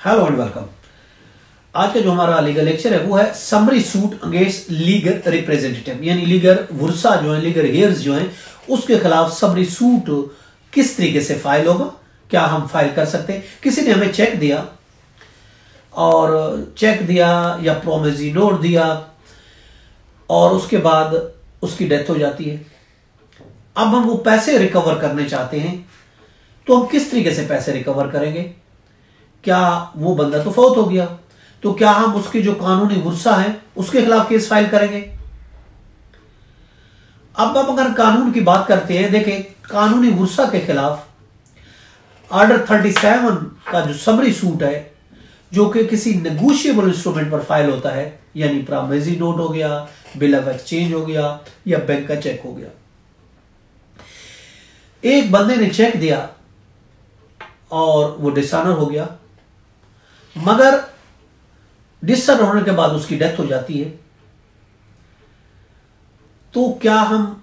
Hello and welcome. आज का जो हमारा लीगल लेक्चर है वो है summary suit against legal representative, यानी लीगल वर्सा जो है, लीगल हेयर्स जो हैं, उसके खिलाफ समरी सूट किस तरीके से फाइल होगा, क्या हम फाइल कर सकते हैं। किसी ने हमें चेक दिया और चेक दिया या प्रोमिसरी नोट दिया और उसके बाद उसकी डेथ हो जाती है। अब हम वो पैसे रिकवर करने चाहते हैं, तो हम किस तरीके से पैसे रिकवर करेंगे। क्या वो बंदा तो फौत हो गया, तो क्या हम उसकी जो कानूनी वर्सा है उसके खिलाफ केस फाइल करेंगे। अब हम अगर कानून की बात करते हैं, देखें कानूनी वर्सा के खिलाफ ऑर्डर 37 का जो समरी सूट है, जो कि किसी नेगोशिएबल इंस्ट्रूमेंट पर फाइल होता है, यानी प्रॉमिसरी नोट हो गया, बिल ऑफ एक्सचेंज हो गया या बैंक का चेक हो गया। एक बंदे ने चेक दिया और वो डिसऑनर हो गया, मगर डिसऑनर होने के बाद उसकी डेथ हो जाती है, तो क्या हम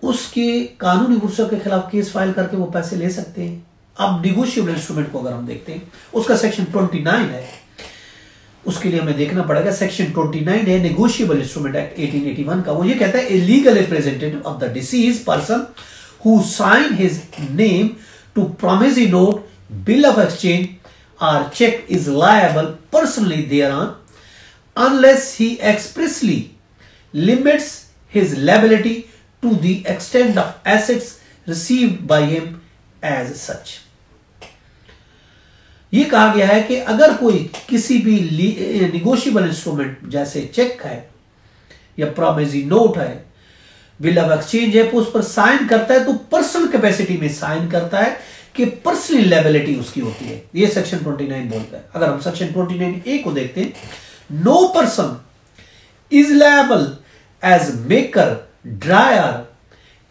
उसके कानूनी वर्सा के खिलाफ केस फाइल करके वो पैसे ले सकते हैं। अब नेगोशिएबल इंस्ट्रूमेंट को अगर हम देखते हैं, उसका सेक्शन 29 है, उसके लिए हमें देखना पड़ेगा। सेक्शन 29 है नेगोशिएबल इंस्ट्रूमेंट एक्ट 1881 का। वो ये कहता है a legal representative of the deceased person who sign his name to promissory note, bill of exchange or check is liable personally thereon unless he expressly limits his liability to the extent of assets received by him as such। ये कहा गया है कि अगर कोई किसी भी negotiable instrument जैसे चेक है या प्रॉमिसरी नोट है, बिल ऑफ एक्सचेंज है, उस पर साइन करता है, तो पर्सनल कैपेसिटी में साइन करता है कि पर्सनल लायबिलिटी उसकी होती है। ये सेक्शन 29 बोलता है। अगर हम सेक्शन 29A को देखते हैं, no person is liable as maker, drawer,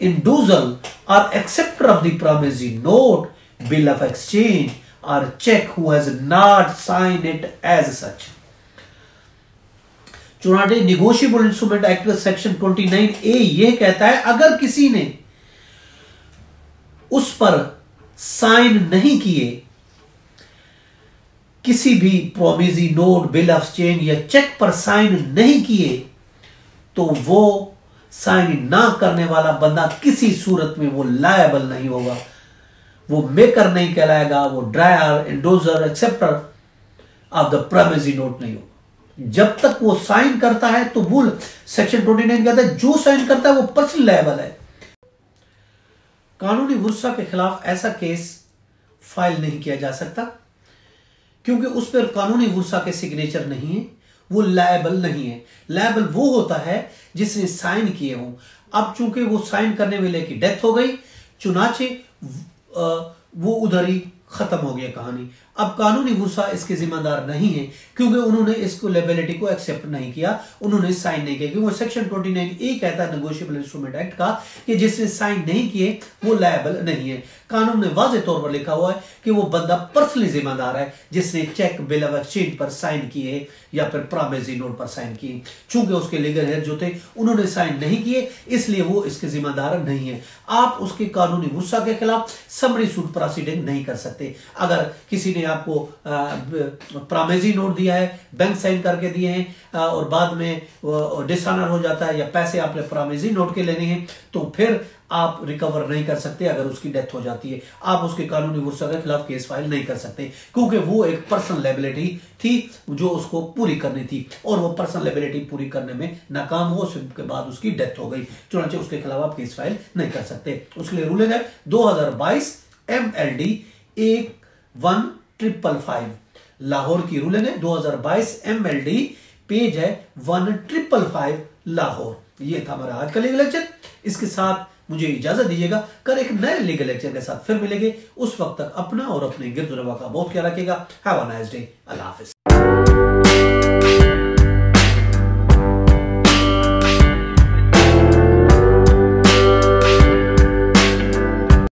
endorser और acceptor of the promissory note, bill of exchange और cheque who has not sign it as such. चुनाव negotiable instrument act section 29A यह कहता है, अगर किसी ने उस पर साइन नहीं किए, किसी भी promissory note, bill of exchange या चेक पर साइन नहीं किए, तो वो साइन ना करने वाला बंदा किसी सूरत में वो लायबल नहीं होगा। वो मेकर नहीं कहलाएगा, वो drawer, endorser, acceptor of the promissory note नहीं होगा। जब तक वो साइन करता है तो वो सेक्शन 29 कहता है जो साइन करता है वो पर्सनल लायबल है। कानूनी वर्सा के खिलाफ ऐसा केस फाइल नहीं किया जा सकता, क्योंकि उस पर कानूनी वर्सा के सिग्नेचर नहीं है, वो लायबल नहीं है। लायबल वो होता है जिसने साइन किए हों। अब चूंकि वो साइन करने वाले की डेथ हो गई, चुनाचे वो उधर ही खत्म हो गया कहानी। अब कानूनी वर्सा इसके जिम्मेदार नहीं है, क्योंकि उन्होंने इसको लायबिलिटी को एक्सेप्ट नहीं किया, उन्होंने साइन नहीं किया। क्योंकि सेक्शन 29A कहता है नेगोशिएबल इंस्ट्रूमेंट एक्ट का कि जिसने साइन नहीं किए वो लायबल नहीं है। कानून में वाज़ेह तौर पर लिखा हुआ है कि वो बंदा पर्सनली जिम्मेदार है जिसने चेक, बिल ऑफ एक्सचेंज पर साइन किए या फिर प्रॉमिसरी नोट पर साइन किए। चूंकि उसके लीगल हेयर जो थे उन्होंने साइन नहीं किए, इसलिए वो इसके जिम्मेदार नहीं है। आप उसके कानूनी वर्सा के खिलाफ समरी सूट प्रोसीडिंग नहीं कर सकते। अगर किसी ने आपको प्रॉमिसरी नोट दिया है, बैंक साइन करके दिए हैं और बाद में डिसऑनर हो जाता है या पैसे आपने प्रॉमिसरी नोट के लेने हैं, तो फिर आप रिकवर नहीं कर सकते। अगर उसकी डेथ हो जाती है, आप उसके कानूनी वर्सा के खिलाफ केस फाइल नहीं कर सकते, क्योंकि वो एक पर्सनल लायबिलिटी थी जो उसको पूरी करनी थी और वो पर्सनल लायबिलिटी पूरी करने में नाकाम हो, उसके बाद उसकी डेथ हो गई, चुनाचे उसके खिलाफ आप केस फाइल नहीं कर सकते। उसके लिए रूलिंग है 2022 MLD 1555 लाहौर की रूलिंग है। 2022 MLD पेज है 1555 लाहौर। ये था हमारा आज का लीगल लेक्चर। इसके साथ मुझे इजाजत दीजिएगा, कर एक नए लीगल लेक्चर के साथ फिर मिलेंगे। उस वक्त तक अपना और अपने गिरद नवा का बहुत ख्याल रखिएगा। Have a nice day. Allah Hafiz.